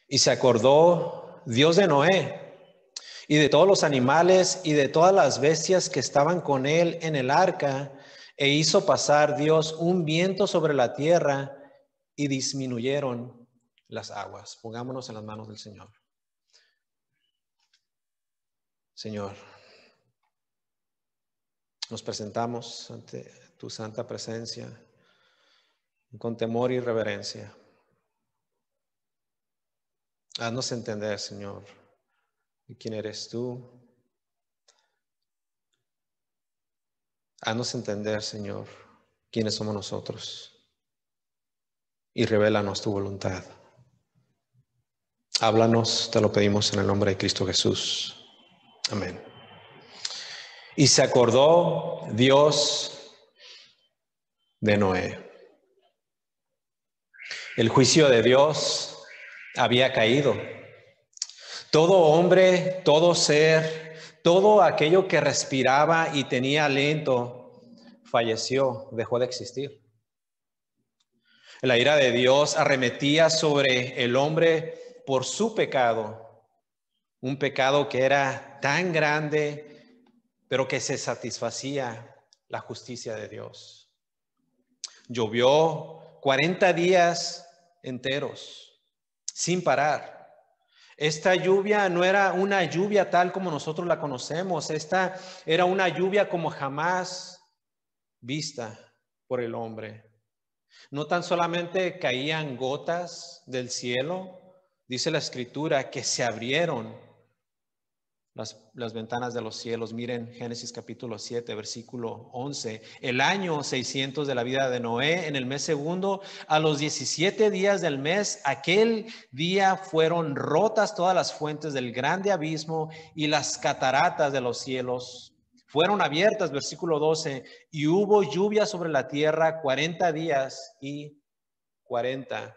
Y se acordó Dios de Noé y de todos los animales y de todas las bestias que estaban con él en el arca, e hizo pasar Dios un viento sobre la tierra y disminuyeron las aguas. Pongámonos en las manos del Señor. Señor, nos presentamos ante tu santa presencia con temor y reverencia. Haznos entender, Señor, de quién eres tú. Haznos entender, Señor, quiénes somos nosotros. Y revélanos tu voluntad. Háblanos, te lo pedimos en el nombre de Cristo Jesús. Amén. Y se acordó Dios de Noé. El juicio de Dios había caído. Todo hombre, todo ser, todo aquello que respiraba y tenía aliento, falleció, dejó de existir. La ira de Dios arremetía sobre el hombre por su pecado, un pecado que era tan grande, pero que se satisfacía la justicia de Dios. Llovió 40 días enteros, sin parar. Esta lluvia no era una lluvia tal como nosotros la conocemos. Esta era una lluvia como jamás vista por el hombre. No tan solamente caían gotas del cielo, dice la Escritura, que se abrieron las ventanas de los cielos. Miren Génesis capítulo 7, versículo 11. El año 600 de la vida de Noé, en el mes segundo, a los 17 días del mes, aquel día fueron rotas todas las fuentes del grande abismo y las cataratas de los cielos fueron abiertas, versículo 12, y hubo lluvia sobre la tierra 40 días y 40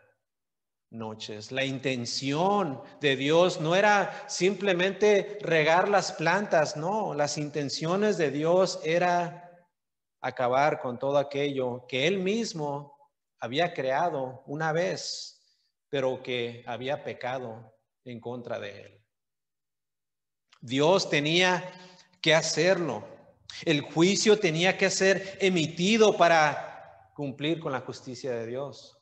noches. La intención de Dios no era simplemente regar las plantas, no, las intenciones de Dios era acabar con todo aquello que Él mismo había creado una vez, pero que había pecado en contra de Él. Dios tenía que hacerlo. El juicio tenía que ser emitido para cumplir con la justicia de Dios.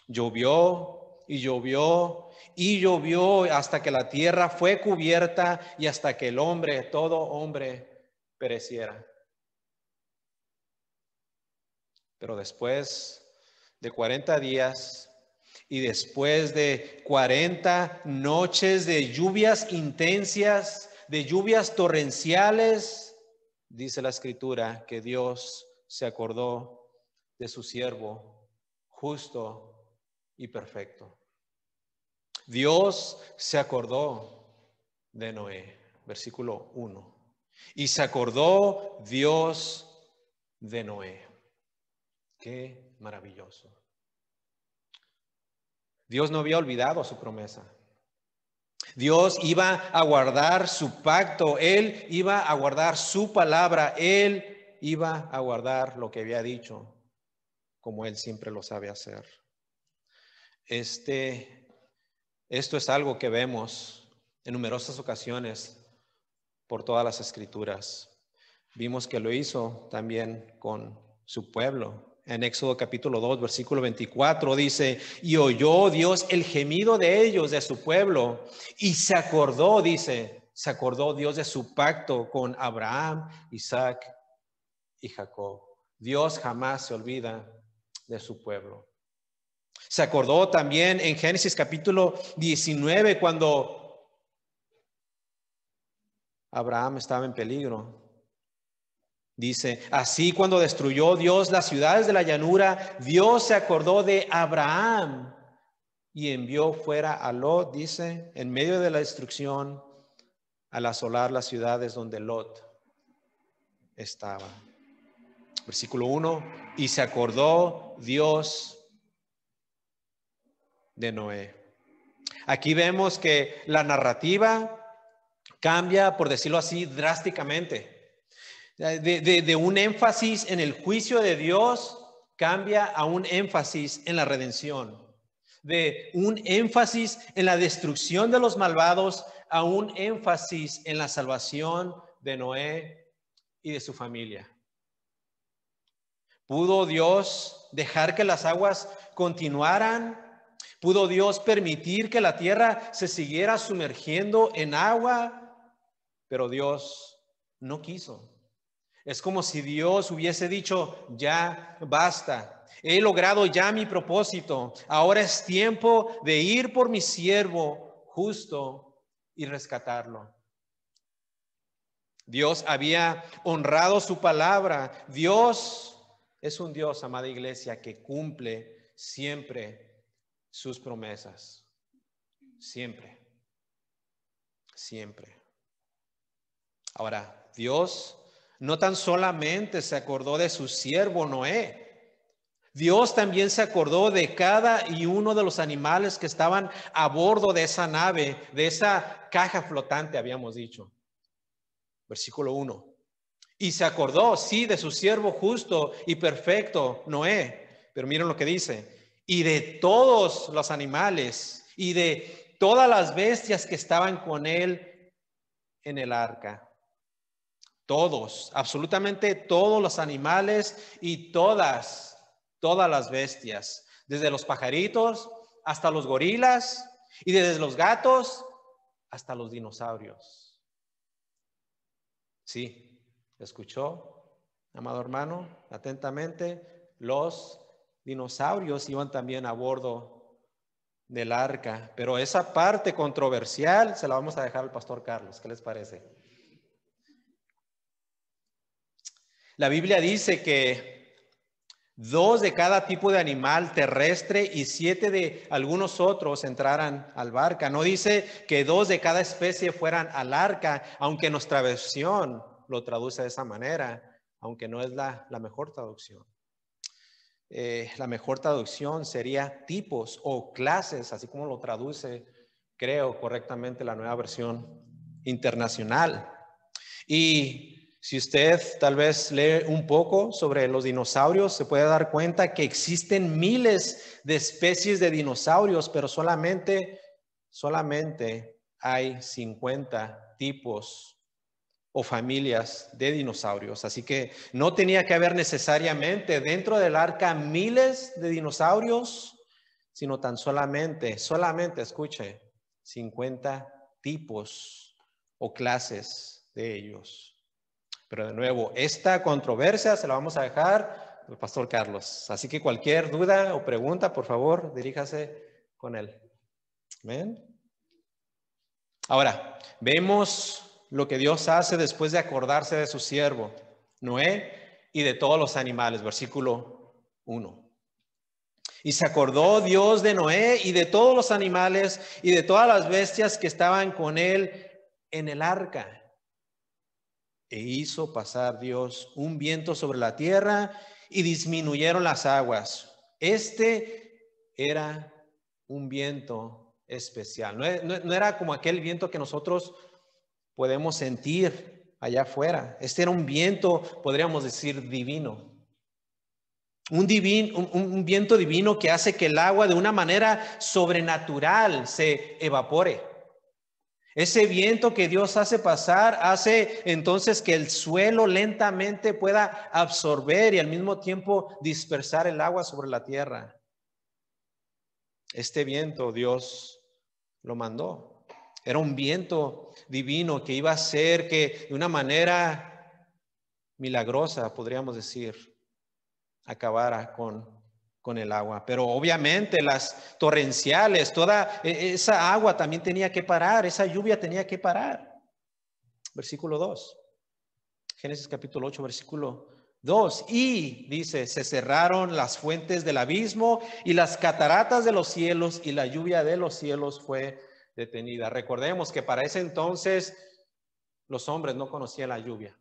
Llovió y llovió y llovió hasta que la tierra fue cubierta y hasta que el hombre, todo hombre, pereciera. Pero después de 40 días y después de 40 noches de lluvias intensas, de lluvias torrenciales, dice la Escritura que Dios se acordó de su siervo justo y perfecto. Dios se acordó de Noé, versículo 1. Y se acordó Dios de Noé. Qué maravilloso. Dios no había olvidado su promesa. Dios iba a guardar su pacto. Él iba a guardar su palabra. Él iba a guardar lo que había dicho, como Él siempre lo sabe hacer. Esto es algo que vemos en numerosas ocasiones por todas las Escrituras. Vimos que lo hizo también con su pueblo. En Éxodo capítulo 2, versículo 24 dice, y oyó Dios el gemido de ellos, de su pueblo, y se acordó, dice, se acordó Dios de su pacto con Abraham, Isaac y Jacob. Dios jamás se olvida de su pueblo. Se acordó también en Génesis capítulo 19 cuando Abraham estaba en peligro. Dice, así cuando destruyó Dios las ciudades de la llanura, Dios se acordó de Abraham y envió fuera a Lot, dice, en medio de la destrucción, al asolar las ciudades donde Lot estaba. Versículo 1, y se acordó Dios de Noé. Aquí vemos que la narrativa cambia, por decirlo así, drásticamente. De un énfasis en el juicio de Dios, cambia a un énfasis en la redención. de un énfasis en la destrucción de los malvados a un énfasis en la salvación de Noé y de su familia. ¿Pudo Dios dejar que las aguas continuaran? ¿Pudo Dios permitir que la tierra se siguiera sumergiendo en agua? Pero Dios no quiso. Es como si Dios hubiese dicho, ya basta. He logrado ya mi propósito. Ahora es tiempo de ir por mi siervo justo y rescatarlo. Dios había honrado su palabra. Dios es un Dios, amada iglesia, que cumple siempre sus promesas. Siempre. Siempre. Ahora, Dios no tan solamente se acordó de su siervo Noé. Dios también se acordó de cada y uno de los animales que estaban a bordo de esa nave, de esa caja flotante, habíamos dicho. Versículo 1. Y se acordó, sí, de su siervo justo y perfecto, Noé. Pero miren lo que dice. Y de todos los animales y de todas las bestias que estaban con él en el arca. Todos, absolutamente todos los animales y todas las bestias. Desde los pajaritos hasta los gorilas y desde los gatos hasta los dinosaurios. Sí. ¿Escuchó, amado hermano? Atentamente, los dinosaurios iban también a bordo del arca, pero esa parte controversial se la vamos a dejar al pastor Carlos. ¿Qué les parece? La Biblia dice que 2 de cada tipo de animal terrestre y 7 de algunos otros entraran al barca. No dice que 2 de cada especie fueran al arca, aunque nuestra versión lo traduce de esa manera, aunque no es la mejor traducción. La mejor traducción sería tipos o clases, así como lo traduce, creo, correctamente la nueva versión internacional. Y si usted tal vez lee un poco sobre los dinosaurios, se puede dar cuenta que existen miles de especies de dinosaurios, pero solamente hay 50 tipos o familias de dinosaurios. Así que no tenía que haber necesariamente dentro del arca miles de dinosaurios, sino tan solamente, escuche, 50 tipos o clases de ellos. Pero de nuevo, esta controversia se la vamos a dejar al pastor Carlos. Así que cualquier duda o pregunta, por favor, diríjase con él. Amén. Ahora, vemos lo que Dios hace después de acordarse de su siervo, Noé, y de todos los animales. Versículo 1. Y se acordó Dios de Noé y de todos los animales y de todas las bestias que estaban con él en el arca. E hizo pasar Dios un viento sobre la tierra y disminuyeron las aguas. Este era un viento especial. No era como aquel viento que nosotros podemos sentir allá afuera. Este era un viento, podríamos decir, divino. Un viento divino que hace que el agua de una manera sobrenatural se evapore. Ese viento que Dios hace pasar hace entonces que el suelo lentamente pueda absorber y al mismo tiempo dispersar el agua sobre la tierra. Este viento Dios lo mandó. Era un viento divino que iba a hacer que de una manera milagrosa, podríamos decir, acabara con el agua. Pero obviamente las torrenciales, toda esa agua también tenía que parar, esa lluvia tenía que parar. Versículo 2. Génesis capítulo 8, versículo 2. Y dice, se cerraron las fuentes del abismo y las cataratas de los cielos y la lluvia de los cielos fue detenida. Recordemos que para ese entonces los hombres no conocían la lluvia.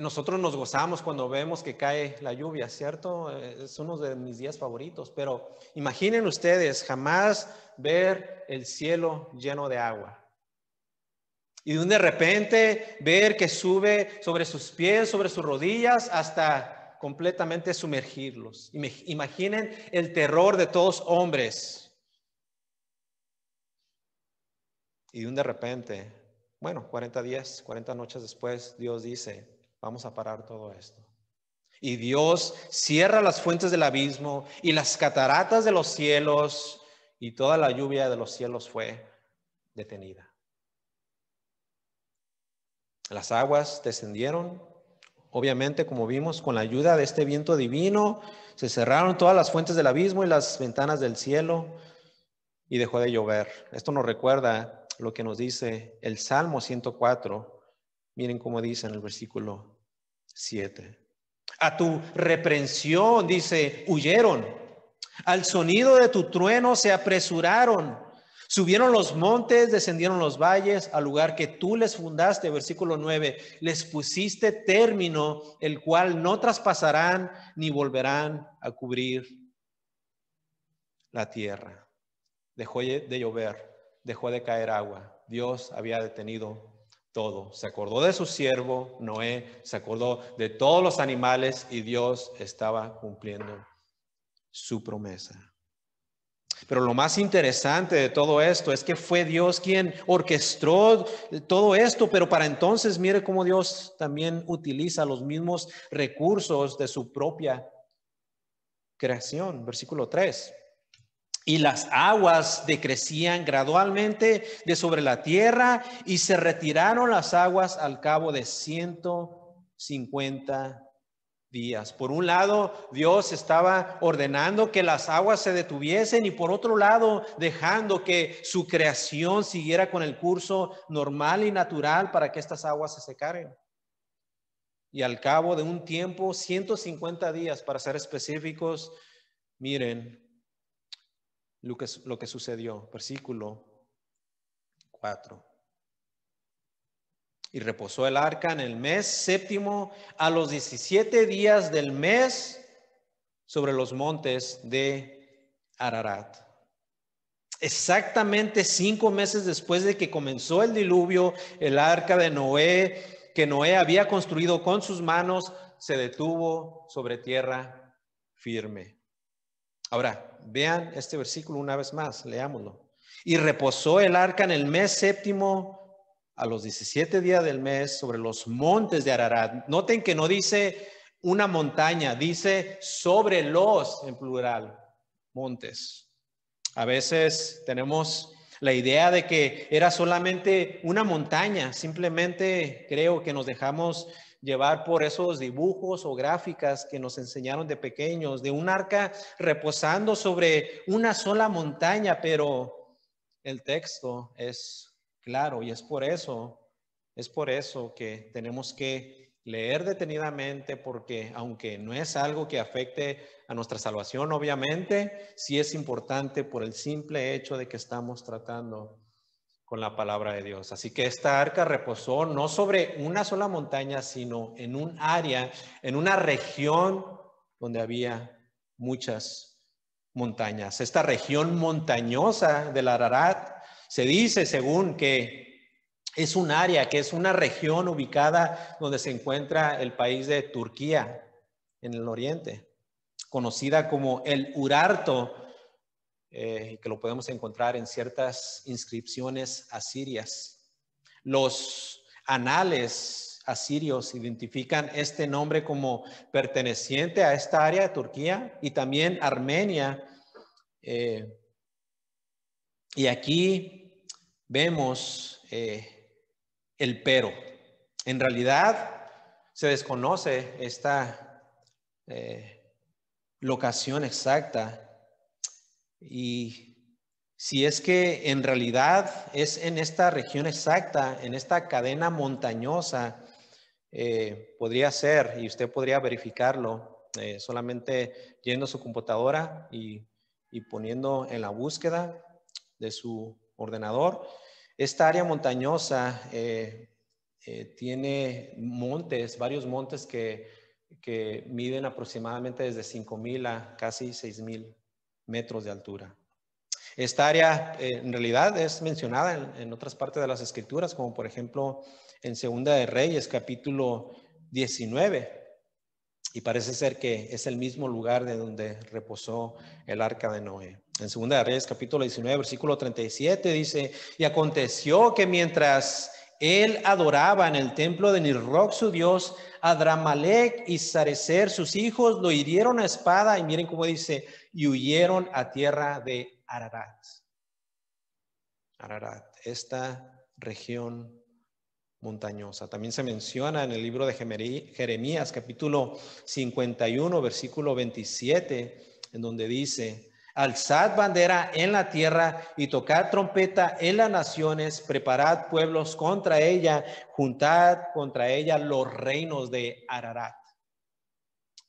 Nosotros nos gozamos cuando vemos que cae la lluvia, ¿cierto? Es uno de mis días favoritos, pero imaginen ustedes jamás ver el cielo lleno de agua. Y de repente ver que sube sobre sus pies, sobre sus rodillas, hasta completamente sumergirlos. Imaginen el terror de todos hombres. Y de repente, bueno, 40 días, 40 noches después, Dios dice, vamos a parar todo esto. Y Dios cierra las fuentes del abismo y las cataratas de los cielos, y toda la lluvia de los cielos fue detenida. Las aguas descendieron, obviamente, como vimos, con la ayuda de este viento divino, se cerraron todas las fuentes del abismo y las ventanas del cielo y dejó de llover. Esto nos recuerda lo que nos dice el Salmo 104. Miren cómo dice en el versículo 7. A tu reprensión, dice, huyeron. Al sonido de tu trueno se apresuraron. Subieron los montes, descendieron los valles, al lugar que tú les fundaste, versículo 9. Les pusiste término, el cual no traspasarán ni volverán a cubrir la tierra. Dejó de llover, dejó de caer agua. Dios había detenido todo. Se acordó de su siervo Noé, se acordó de todos los animales y Dios estaba cumpliendo su promesa. Pero lo más interesante de todo esto es que fue Dios quien orquestó todo esto, pero para entonces mire cómo Dios también utiliza los mismos recursos de su propia creación. Versículo 3. Y las aguas decrecían gradualmente de sobre la tierra y se retiraron las aguas al cabo de 150 días. Por un lado, Dios estaba ordenando que las aguas se detuviesen y por otro lado, dejando que su creación siguiera con el curso normal y natural para que estas aguas se secaran. Y al cabo de un tiempo, 150 días para ser específicos, miren lo que sucedió. Versículo 4. Y reposó el arca en el mes séptimo a los 17 días del mes sobre los montes de Ararat. Exactamente 5 meses después de que comenzó el diluvio, el arca de Noé, que Noé había construido con sus manos, se detuvo sobre tierra firme. Ahora, vean este versículo una vez más, leámoslo. Y reposó el arca en el mes séptimo a los 17 días del mes sobre los montes de Ararat. Noten que no dice una montaña, dice sobre los, en plural, montes. A veces tenemos la idea de que era solamente una montaña. Simplemente creo que nos dejamos llevar por esos dibujos o gráficas que nos enseñaron de pequeños, de un arca reposando sobre una sola montaña, pero el texto es claro y es por eso que tenemos que leer detenidamente, porque aunque no es algo que afecte a nuestra salvación, obviamente, sí es importante por el simple hecho de que estamos tratando con la palabra de Dios. Así que esta arca reposó no sobre una sola montaña, sino en un área, en una región donde había muchas montañas. Esta región montañosa del Ararat se dice, según que es un área, que es una región ubicada donde se encuentra el país de Turquía, en el oriente, conocida como el Urarto, que lo podemos encontrar en ciertas inscripciones asirias. Los anales asirios identifican este nombre como perteneciente a esta área de Turquía y también Armenia. Y aquí vemos el pero. En realidad se desconoce esta locación exacta, y si es que en realidad es en esta región exacta, en esta cadena montañosa, podría ser, y usted podría verificarlo solamente yendo a su computadora y poniendo en la búsqueda de su ordenador. Esta área montañosa tiene montes, varios montes que miden aproximadamente desde 5,000 a casi 6,000 metros de altura. Esta área en realidad es mencionada en otras partes de las escrituras, como por ejemplo en Segunda de Reyes, capítulo 19. Y parece ser que es el mismo lugar de donde reposó el arca de Noé. En 2 de Reyes, capítulo 19, versículo 37, dice: y aconteció que mientras él adoraba en el templo de Nisroch su dios, Adramelech y Sarecer sus hijos lo hirieron a espada, y miren cómo dice, y huyeron a tierra de Ararat. Ararat, esta región montañosa. También se menciona en el libro de Jeremías, capítulo 51, versículo 27, en donde dice: alzad bandera en la tierra y tocad trompeta en las naciones, preparad pueblos contra ella, juntad contra ella los reinos de Ararat.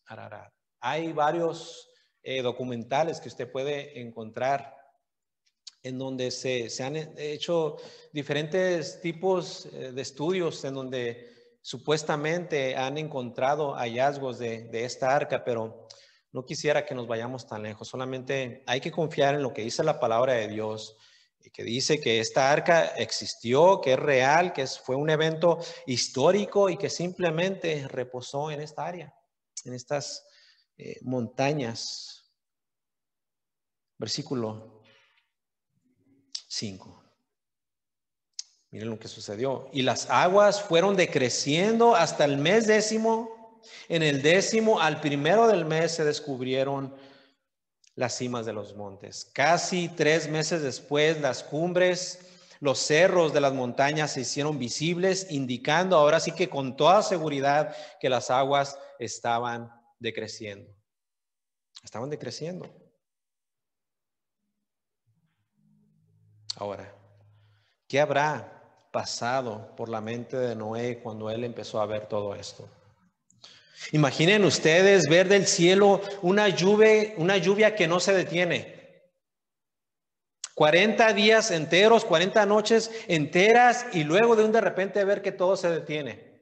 Ararat. Hay varios documentales que usted puede encontrar en donde se han hecho diferentes tipos de estudios en donde supuestamente han encontrado hallazgos de esta arca, pero no quisiera que nos vayamos tan lejos. Solamente hay que confiar en lo que dice la palabra de Dios, y que dice que esta arca existió, que es real, que fue un evento histórico y que simplemente reposó en esta área, en estas montañas. Versículo 5. Miren lo que sucedió. Y las aguas fueron decreciendo hasta el mes 10. En el 10, al primero del mes, se descubrieron las cimas de los montes. Casi 3 meses después, las cumbres, los cerros de las montañas se hicieron visibles, indicando ahora sí que con toda seguridad que las aguas estaban decreciendo. Estaban decreciendo. Ahora, ¿qué habrá pasado por la mente de Noé cuando él empezó a ver todo esto? Imaginen ustedes ver del cielo una lluvia que no se detiene. 40 días enteros, 40 noches enteras, y luego de repente ver que todo se detiene.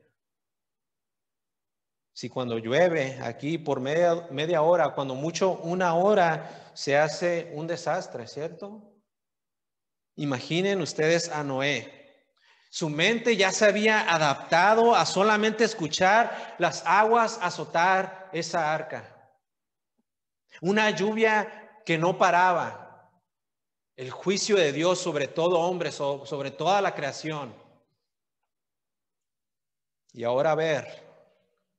Si cuando llueve aquí por media hora, cuando mucho 1 hora, se hace un desastre, ¿cierto? Imaginen ustedes a Noé. Su mente ya se había adaptado a solamente escuchar las aguas azotar esa arca. Una lluvia que no paraba. El juicio de Dios sobre todo hombre, sobre toda la creación. Y ahora ver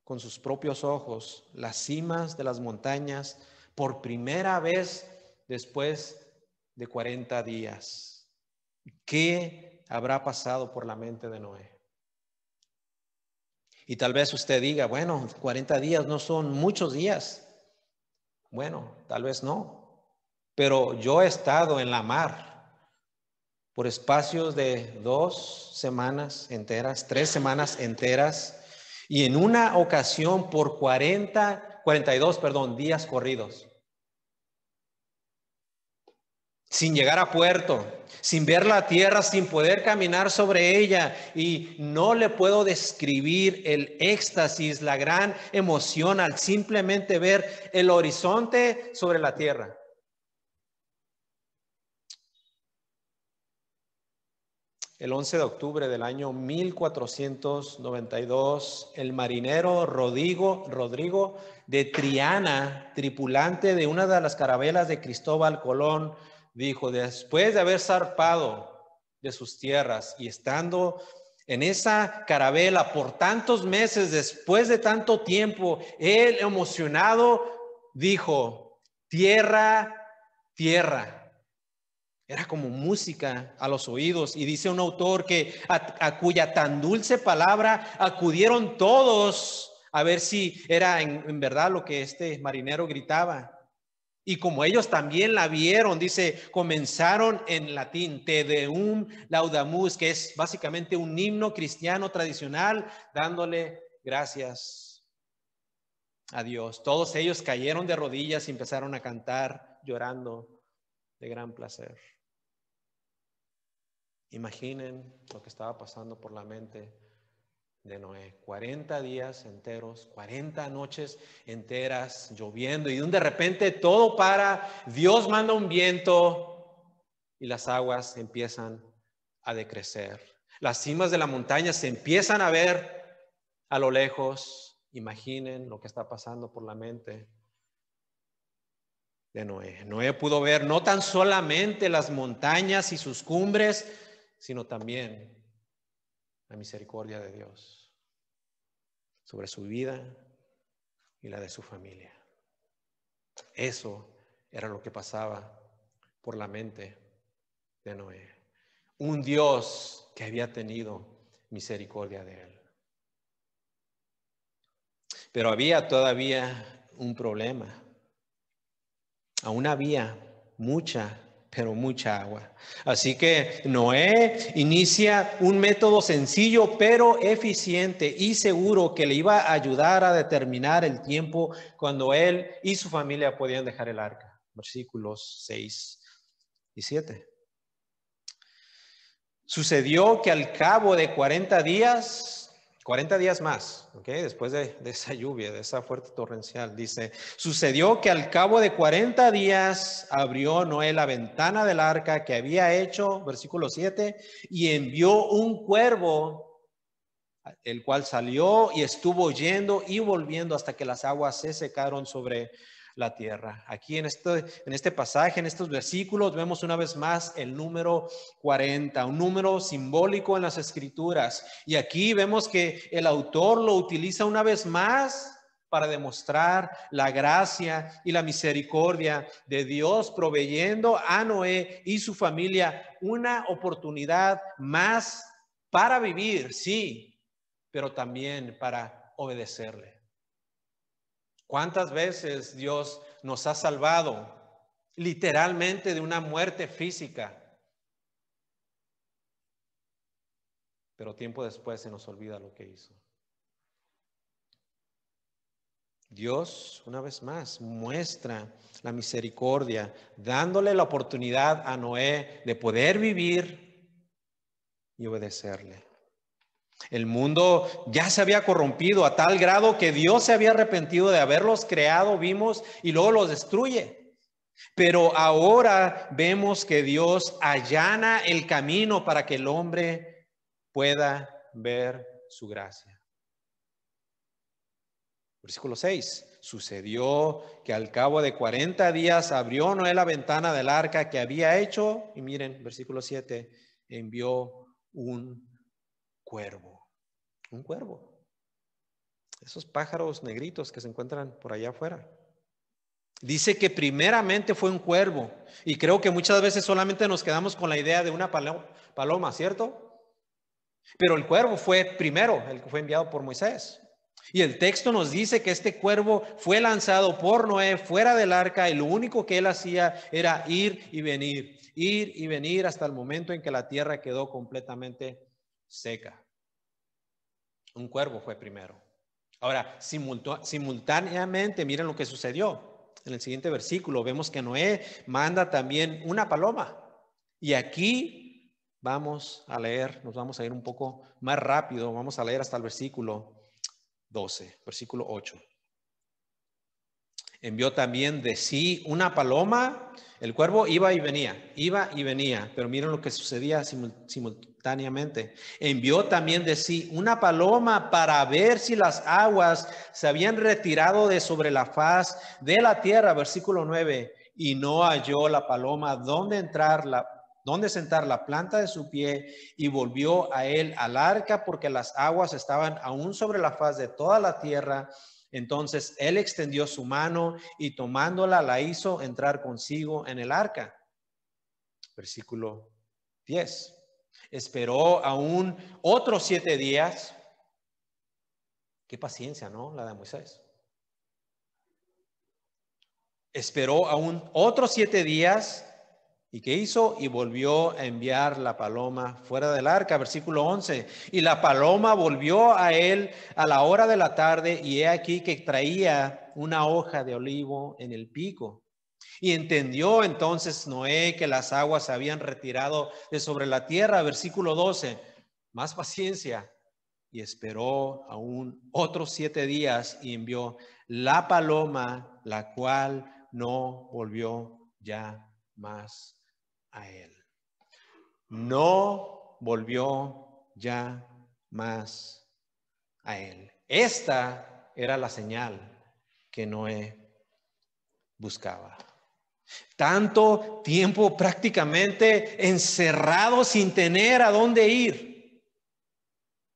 con sus propios ojos las cimas de las montañas por primera vez después de 40 días. ¿Qué habrá pasado por la mente de Noé? Y tal vez usted diga, bueno, 40 días no son muchos días. Bueno, tal vez no. Pero yo he estado en la mar por espacios de 2 semanas enteras, 3 semanas enteras, y en una ocasión por 42 días corridos. Sin llegar a puerto, sin ver la tierra, sin poder caminar sobre ella. Y no le puedo describir el éxtasis, la gran emoción al simplemente ver el horizonte sobre la tierra. El 11 de octubre del año 1492, el marinero Rodrigo de Triana, tripulante de una de las carabelas de Cristóbal Colón, dijo: después de haber zarpado de sus tierras y estando en esa carabela por tantos meses, después de tanto tiempo, él emocionado dijo: tierra, tierra. Era como música a los oídos. Y dice un autor que a cuya tan dulce palabra acudieron todos a ver si era en verdad lo que este marinero gritaba. Y como ellos también la vieron, dice, comenzaron en latín, Te Deum Laudamus, que es básicamente un himno cristiano tradicional, dándole gracias a Dios. Todos ellos cayeron de rodillas y empezaron a cantar llorando de gran placer. Imaginen lo que estaba pasando por la mente de Noé. 40 días enteros, 40 noches enteras lloviendo, y de repente todo para. Dios manda un viento y las aguas empiezan a decrecer. Las cimas de la montaña se empiezan a ver a lo lejos, Imaginen lo que está pasando por la mente de Noé. Noé pudo ver no tan solamente las montañas y sus cumbres, sino también la misericordia de Dios sobre su vida y la de su familia. Eso era lo que pasaba por la mente de Noé. Un Dios que había tenido misericordia de él. Pero había todavía un problema. Aún había mucha, pero mucha agua. Así que Noé inicia un método sencillo, pero eficiente y seguro que le iba a ayudar a determinar el tiempo cuando él y su familia podían dejar el arca. Versículos 6 y 7. Sucedió que al cabo de 40 días más, ¿okay? Después de esa lluvia, de esa fuerte torrencial, dice, sucedió que al cabo de 40 días abrió Noé la ventana del arca que había hecho, versículo 7, y envió un cuervo, el cual salió y estuvo yendo y volviendo hasta que las aguas se secaron sobre la tierra. Aquí en este pasaje, en estos versículos, vemos una vez más el número 40, un número simbólico en las escrituras. Y aquí vemos que el autor lo utiliza una vez más para demostrar la gracia y la misericordia de Dios, proveyendo a Noé y su familia una oportunidad más para vivir, sí, pero también para obedecerle. ¿Cuántas veces Dios nos ha salvado literalmente de una muerte física? Pero tiempo después se nos olvida lo que hizo. Dios, una vez más, muestra la misericordia, dándole la oportunidad a Noé de poder vivir y obedecerle. El mundo ya se había corrompido a tal grado que Dios se había arrepentido de haberlos creado, vimos, y luego los destruye. Pero ahora vemos que Dios allana el camino para que el hombre pueda ver su gracia. Versículo 6. Sucedió que al cabo de 40 días abrió Noé la ventana del arca que había hecho. Y miren, versículo 7, envió un cuervo. Un cuervo. Esos pájaros negritos que se encuentran por allá afuera. Dice que primeramente fue un cuervo. Y creo que muchas veces solamente nos quedamos con la idea de una paloma, ¿cierto? Pero el cuervo fue primero, el que fue enviado por Moisés. Y el texto nos dice que este cuervo fue lanzado por Noé fuera del arca y lo único que él hacía era ir y venir hasta el momento en que la tierra quedó completamente seca. Un cuervo fue primero. Ahora, simultáneamente, miren lo que sucedió. En el siguiente versículo vemos que Noé manda también una paloma. Y aquí vamos a leer, nos vamos a ir un poco más rápido, vamos a leer hasta el versículo 12, versículo 8. Envió también de sí una paloma. El cuervo iba y venía, pero miren lo que sucedía simultáneamente. Envió también de sí una paloma para ver si las aguas se habían retirado de sobre la faz de la tierra, versículo 9, y no halló la paloma dónde sentar la planta de su pie, y volvió a él al arca porque las aguas estaban aún sobre la faz de toda la tierra. Entonces él extendió su mano y tomándola la hizo entrar consigo en el arca. Versículo 10. Esperó aún otros 7 días. Qué paciencia, ¿no? La de Moisés. Esperó aún otros 7 días. ¿Y qué hizo? Y volvió a enviar la paloma fuera del arca, versículo 11. Y la paloma volvió a él a la hora de la tarde, y he aquí que traía una hoja de olivo en el pico. Y entendió entonces Noé que las aguas se habían retirado de sobre la tierra, versículo 12. Más paciencia. Y esperó aún otros 7 días y envió la paloma, la cual no volvió ya más a él. No volvió ya más a él. Esta era la señal que Noé buscaba. Tanto tiempo prácticamente encerrado sin tener a dónde ir.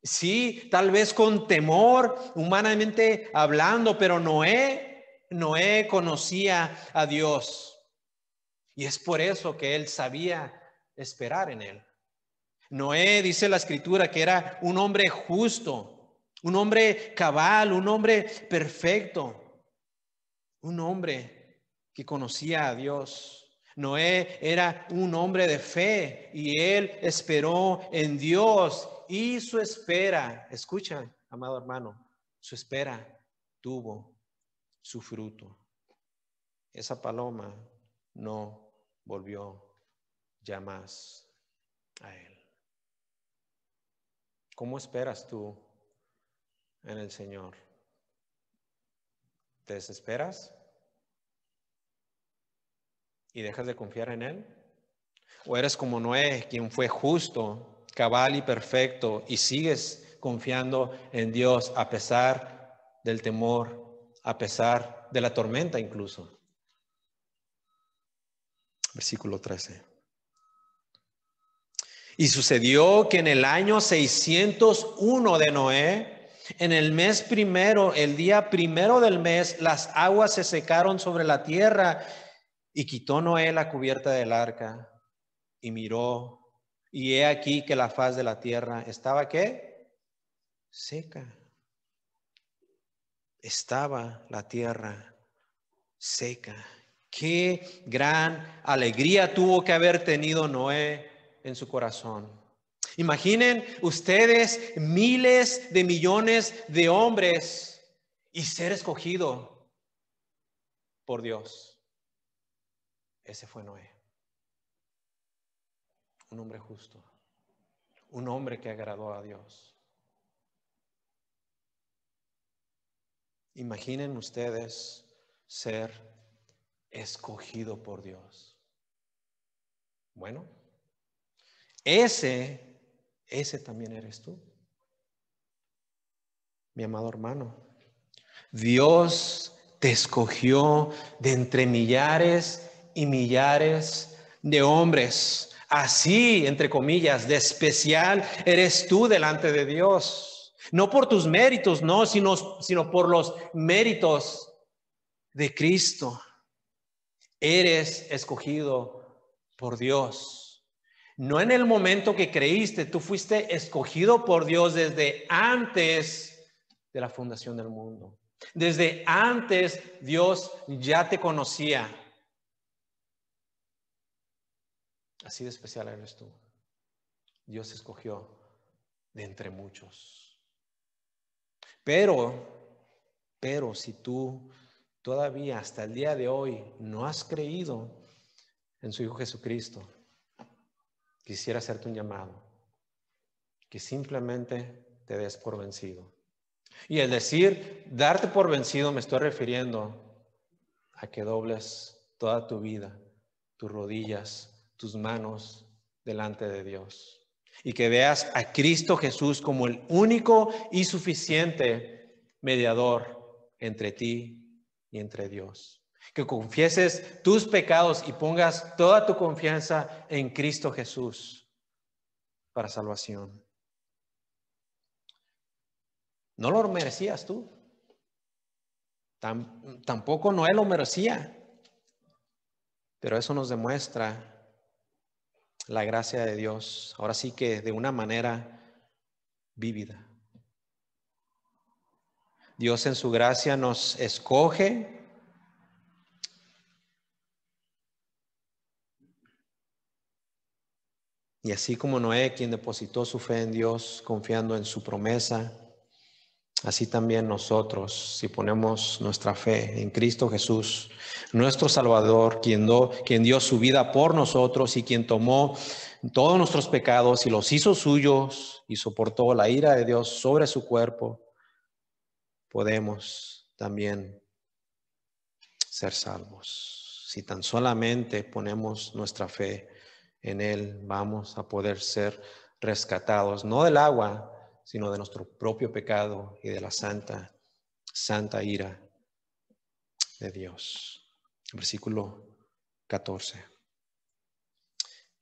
Sí, tal vez con temor, humanamente hablando, pero Noé conocía a Dios. Y es por eso que él sabía esperar en él. Noé, dice la escritura, que era un hombre justo, un hombre cabal, un hombre perfecto, un hombre que conocía a Dios. Noé era un hombre de fe y él esperó en Dios y su espera, escucha, amado hermano, su espera tuvo su fruto. Esa paloma no volvió ya más a él. ¿Cómo esperas tú en el Señor? ¿Te desesperas y dejas de confiar en Él? ¿O eres como Noé, quien fue justo, cabal y perfecto, y sigues confiando en Dios a pesar del temor, a pesar de la tormenta incluso? Versículo 13. Y sucedió que en el año 601 de Noé, en el mes primero, el día primero del mes, las aguas se secaron sobre la tierra y quitó Noé la cubierta del arca y miró, y he aquí que la faz de la tierra estaba ¿qué? Seca. Estaba la tierra seca. Qué gran alegría tuvo que haber tenido Noé en su corazón. Imaginen ustedes miles de millones de hombres y ser escogido por Dios. Ese fue Noé. Un hombre justo. Un hombre que agradó a Dios. Imaginen ustedes ser escogido por Dios. Bueno, ese también eres tú, mi amado hermano. Dios te escogió de entre millares y millares de hombres. Así, entre comillas, de especial eres tú delante de Dios. No por tus méritos, no, sino por los méritos de Cristo. Eres escogido por Dios. No en el momento que creíste, tú fuiste escogido por Dios desde antes de la fundación del mundo. Desde antes Dios ya te conocía. Así de especial eres tú. Dios escogió de entre muchos. Pero si tú todavía hasta el día de hoy no has creído en su Hijo Jesucristo, quisiera hacerte un llamado, que simplemente te des por vencido. Y el decir darte por vencido me estoy refiriendo a que dobles toda tu vida, tus rodillas, tus manos delante de Dios. Y que veas a Cristo Jesús como el único y suficiente mediador entre ti y entre Dios. Que confieses tus pecados y pongas toda tu confianza en Cristo Jesús para salvación. No lo merecías tú. Tampoco Noé lo merecía. Pero eso nos demuestra la gracia de Dios. Ahora sí que de una manera vívida. Dios en su gracia nos escoge. Y así como Noé, quien depositó su fe en Dios, confiando en su promesa, así también nosotros, si ponemos nuestra fe en Cristo Jesús, nuestro Salvador, quien dio su vida por nosotros y quien tomó todos nuestros pecados y los hizo suyos y soportó la ira de Dios sobre su cuerpo, podemos también ser salvos. Si tan solamente ponemos nuestra fe en Él, vamos a poder ser rescatados, no del agua, sino de nuestro propio pecado y de la santa santa ira de Dios. Versículo 14.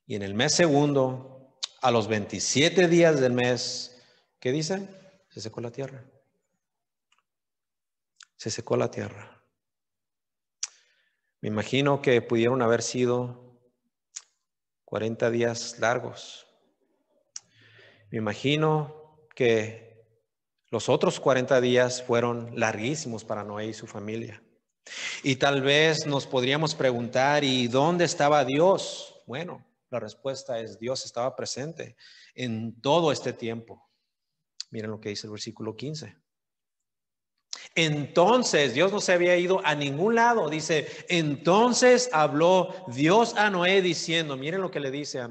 Y en el mes segundo, a los 27 días del mes, ¿qué dice? Se secó la tierra. Se secó la tierra. Me imagino que pudieron haber sido 40 días largos. Me imagino que los otros 40 días fueron larguísimos para Noé y su familia. Y tal vez nos podríamos preguntar, ¿y dónde estaba Dios? Bueno, la respuesta es Dios estaba presente en todo este tiempo. Miren lo que dice el versículo 15. Entonces, Dios no se había ido a ningún lado. Dice, entonces habló Dios a Noé diciendo, miren lo que le dice a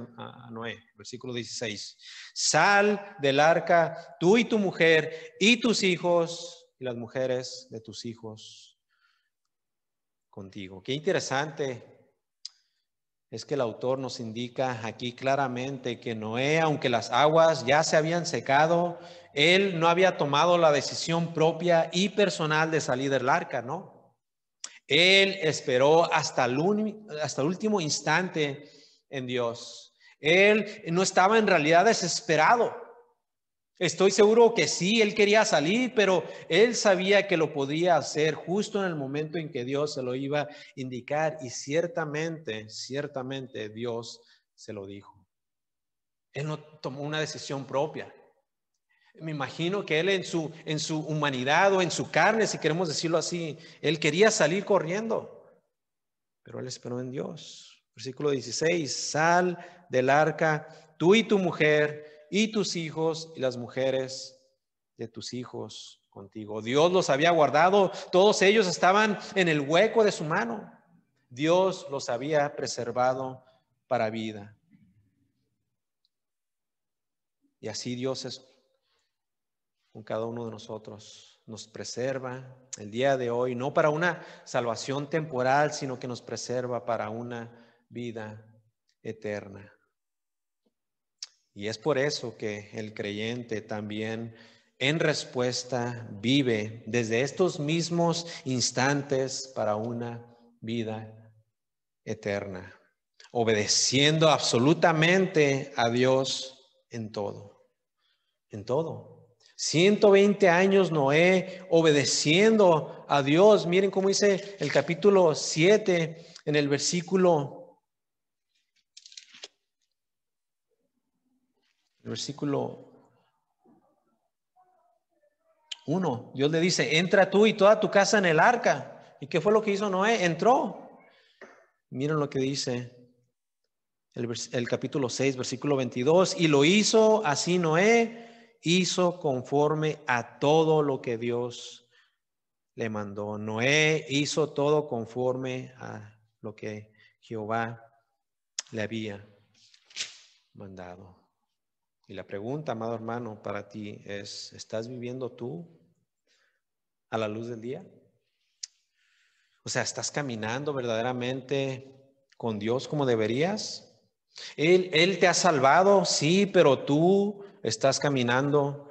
Noé, versículo 16. Sal del arca, tú y tu mujer y tus hijos y las mujeres de tus hijos contigo. Qué interesante es que el autor nos indica aquí claramente que Noé, aunque las aguas ya se habían secado, él no había tomado la decisión propia y personal de salir del arca, ¿no? Él esperó hasta el último instante en Dios. Él no estaba en realidad desesperado. Estoy seguro que sí, él quería salir, pero él sabía que lo podía hacer justo en el momento en que Dios se lo iba a indicar, y ciertamente Dios se lo dijo. Él no tomó una decisión propia. Me imagino que él en su humanidad o en su carne, si queremos decirlo así, él quería salir corriendo, pero él esperó en Dios. Versículo 16, sal del arca, tú y tu mujer y tus hijos y las mujeres de tus hijos contigo. Dios los había guardado, todos ellos estaban en el hueco de su mano. Dios los había preservado para vida. Y así Dios es con cada uno de nosotros. Nos preserva el día de hoy, no para una salvación temporal, sino que nos preserva para una vida eterna. Y es por eso que el creyente también en respuesta vive desde estos mismos instantes para una vida eterna, obedeciendo absolutamente a Dios en todo, en todo. 120 años Noé obedeciendo a Dios. Miren cómo dice el capítulo 7 en el versículo 1. Dios le dice, entra tú y toda tu casa en el arca. ¿Y qué fue lo que hizo Noé? Entró. Miren lo que dice el capítulo 6, versículo 22. Y lo hizo así Noé, hizo conforme a todo lo que Dios le mandó. Noé hizo todo conforme a lo que Jehová le había mandado. Y la pregunta, amado hermano, para ti es, ¿estás viviendo tú a la luz del día? O sea, ¿estás caminando verdaderamente con Dios como deberías? Él te ha salvado, sí, pero tú estás caminando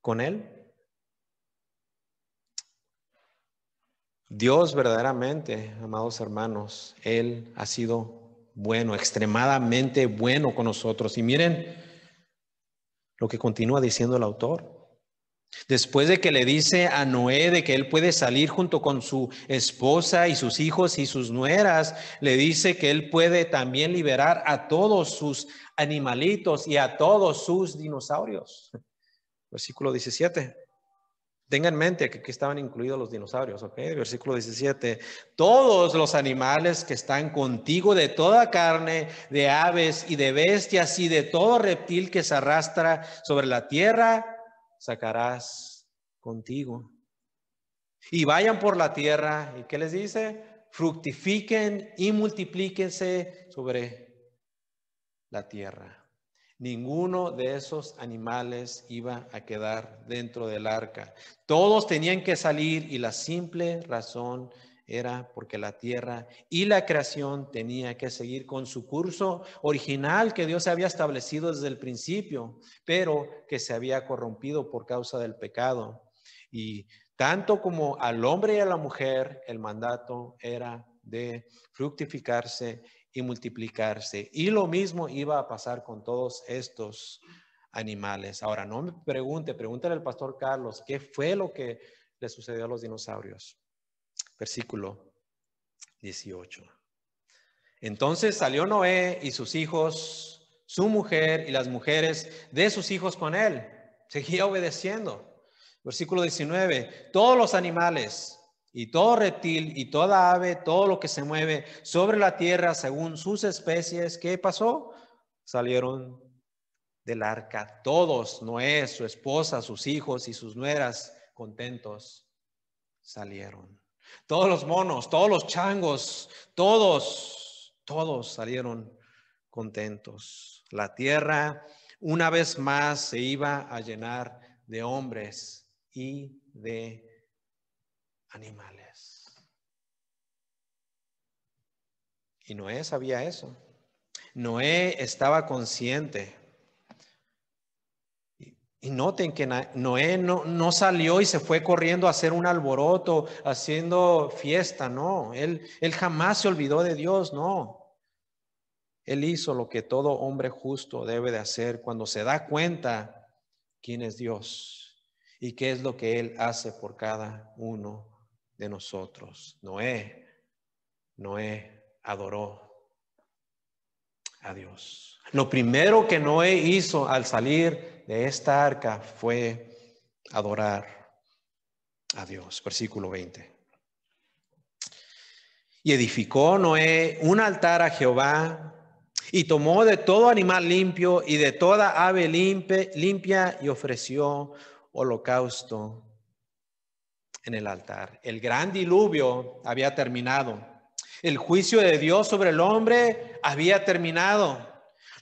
con Él. Dios verdaderamente, amados hermanos, Él ha sido bueno, extremadamente bueno con nosotros. Y miren lo que continúa diciendo el autor. Después de que le dice a Noé de que él puede salir junto con su esposa y sus hijos y sus nueras, le dice que él puede también liberar a todos sus animalitos y a todos sus dinosaurios. Versículo 17. Tenga en mente que aquí estaban incluidos los dinosaurios, ¿ok? Versículo 17. Todos los animales que están contigo, de toda carne, de aves y de bestias y de todo reptil que se arrastra sobre la tierra, sacarás contigo. Y vayan por la tierra. ¿Y qué les dice? Fructifiquen y multiplíquense sobre la tierra. Ninguno de esos animales iba a quedar dentro del arca. Todos tenían que salir, y la simple razón era porque la tierra y la creación tenía que seguir con su curso original que Dios había establecido desde el principio, pero que se había corrompido por causa del pecado. Y Tanto como al hombre y a la mujer, el mandato era de fructificarse y multiplicarse. Y lo mismo iba a pasar con todos estos animales. Ahora, no me pregúntale al pastor Carlos, ¿qué fue lo que le sucedió a los dinosaurios? Versículo 18. Entonces salió Noé y sus hijos, su mujer y las mujeres de sus hijos con él. Seguía obedeciendo. Versículo 19. Todos los animales y todo reptil y toda ave, todo lo que se mueve sobre la tierra según sus especies, ¿qué pasó? Salieron del arca. Todos, Noé, su esposa, sus hijos y sus nueras, contentos, salieron. Todos los monos, todos los changos, todos salieron contentos. La tierra una vez más se iba a llenar de hombres y de animales. Y Noé sabía eso. Noé estaba consciente. Y noten que Noé no salió y se fue corriendo a hacer un alboroto, haciendo fiesta, no. Él jamás se olvidó de Dios, no. Él hizo lo que todo hombre justo debe de hacer cuando se da cuenta quién es Dios y qué es lo que Él hace por cada uno de nosotros. Noé adoró a Dios. Lo primero que Noé hizo al salir de esta arca fue adorar a Dios. Versículo 20. Y edificó Noé un altar a Jehová y tomó de todo animal limpio y de toda ave limpia y ofreció holocausto en el altar. El gran diluvio había terminado. El juicio de Dios sobre el hombre había terminado.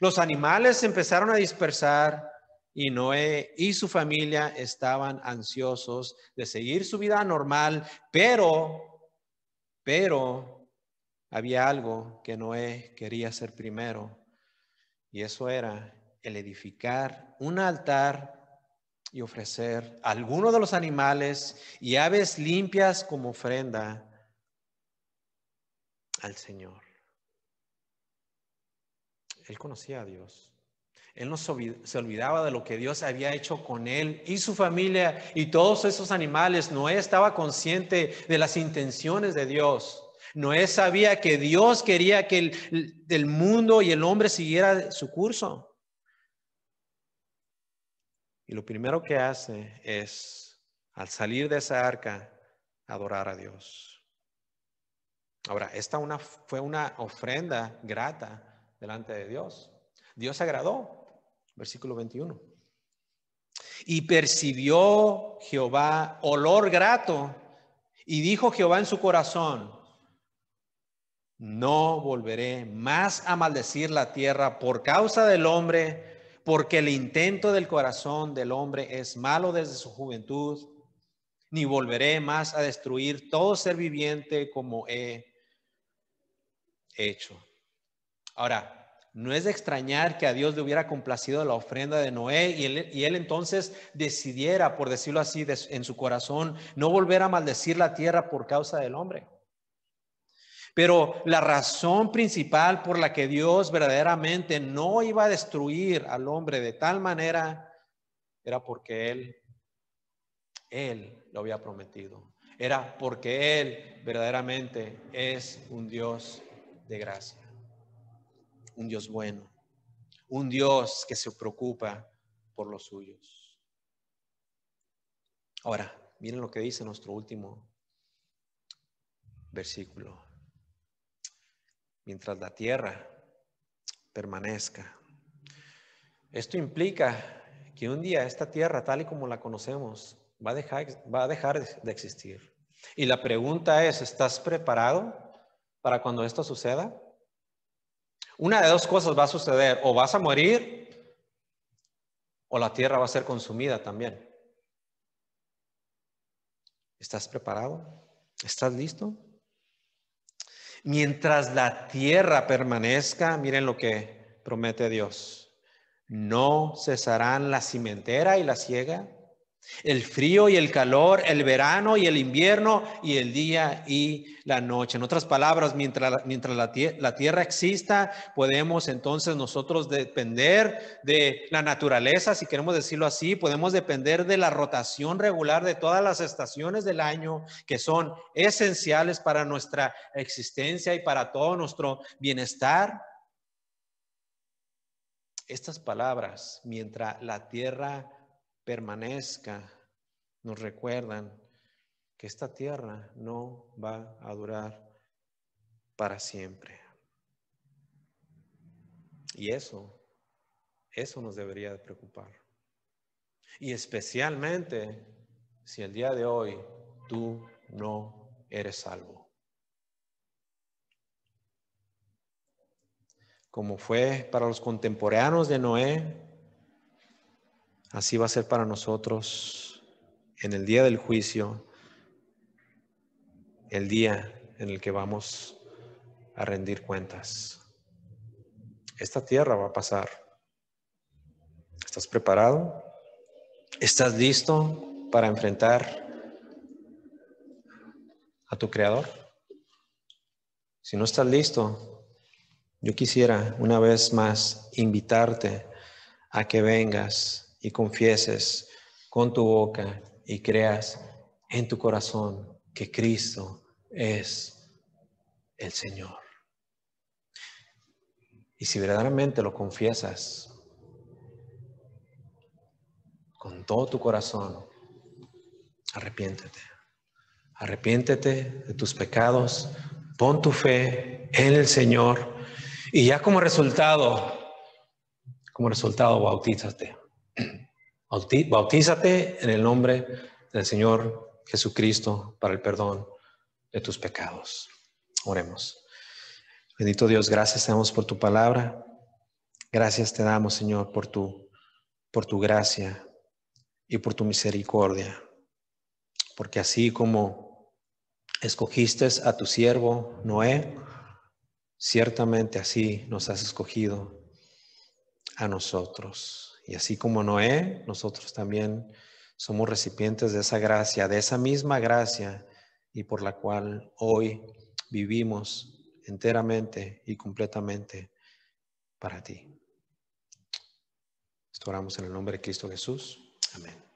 Los animales se empezaron a dispersar y Noé y su familia estaban ansiosos de seguir su vida normal, pero había algo que Noé quería hacer primero, y eso era el edificar un altar y ofrecer algunos de los animales y aves limpias como ofrenda al Señor. Él conocía a Dios. Él no se olvidaba de lo que Dios había hecho con él y su familia y todos esos animales. Noé estaba consciente de las intenciones de Dios. Noé sabía que Dios quería que el mundo y el hombre siguiera su curso. Y lo primero que hace es, al salir de esa arca, adorar a Dios. Ahora, esta fue una ofrenda grata delante de Dios. Dios se agradó. Versículo 21. Y percibió Jehová olor grato, y dijo Jehová en su corazón: no volveré más a maldecir la tierra por causa del hombre, porque el intento del corazón del hombre es malo desde su juventud, ni volveré más a destruir todo ser viviente como he hecho. Ahora, no es de extrañar que a Dios le hubiera complacido la ofrenda de Noé y él entonces decidiera, por decirlo así, en su corazón, no volver a maldecir la tierra por causa del hombre. Pero la razón principal por la que Dios verdaderamente no iba a destruir al hombre de tal manera era porque Él lo había prometido. Era porque Él verdaderamente es un Dios de gracia. Un Dios bueno, un Dios que se preocupa por los suyos. Ahora, miren lo que dice nuestro último versículo. Mientras la tierra permanezca. Esto implica que un día esta tierra, tal y como la conocemos, va a dejar de existir. Y la pregunta es, ¿estás preparado para cuando esto suceda? Una de dos cosas va a suceder: o vas a morir o la tierra va a ser consumida también. ¿Estás preparado? ¿Estás listo? Mientras la tierra permanezca, miren lo que promete Dios: no cesarán la cimentera y la siega, El frío y el calor, el verano y el invierno y el día y la noche. En otras palabras, mientras la tierra exista, podemos entonces nosotros depender de la naturaleza, si queremos decirlo así. Podemos depender de la rotación regular de todas las estaciones del año que son esenciales para nuestra existencia y para todo nuestro bienestar. Estas palabras, mientras la tierra permanezca, nos recuerdan que esta tierra no va a durar para siempre. Y eso nos debería de preocupar. Y especialmente si el día de hoy tú no eres salvo. Como fue para los contemporáneos de Noé, así va a ser para nosotros en el día del juicio, el día en el que vamos a rendir cuentas. Esta tierra va a pasar. ¿Estás preparado? ¿Estás listo para enfrentar a tu Creador? Si no estás listo, yo quisiera una vez más invitarte a que vengas y confieses con tu boca y creas en tu corazón que Cristo es el Señor. Y si verdaderamente lo confiesas con todo tu corazón, arrepiéntete. Arrepiéntete de tus pecados, pon tu fe en el Señor y ya como resultado, bautízate. Bautízate en el nombre del Señor Jesucristo para el perdón de tus pecados. Oremos. Bendito Dios, gracias te damos por tu palabra. Gracias te damos, Señor, por tu gracia y por tu misericordia. Porque así como escogiste a tu siervo Noé, ciertamente así nos has escogido a nosotros. Y así como Noé, nosotros también somos recipientes de esa gracia, de esa misma gracia, y por la cual hoy vivimos enteramente y completamente para ti. Esto oramos en el nombre de Cristo Jesús. Amén.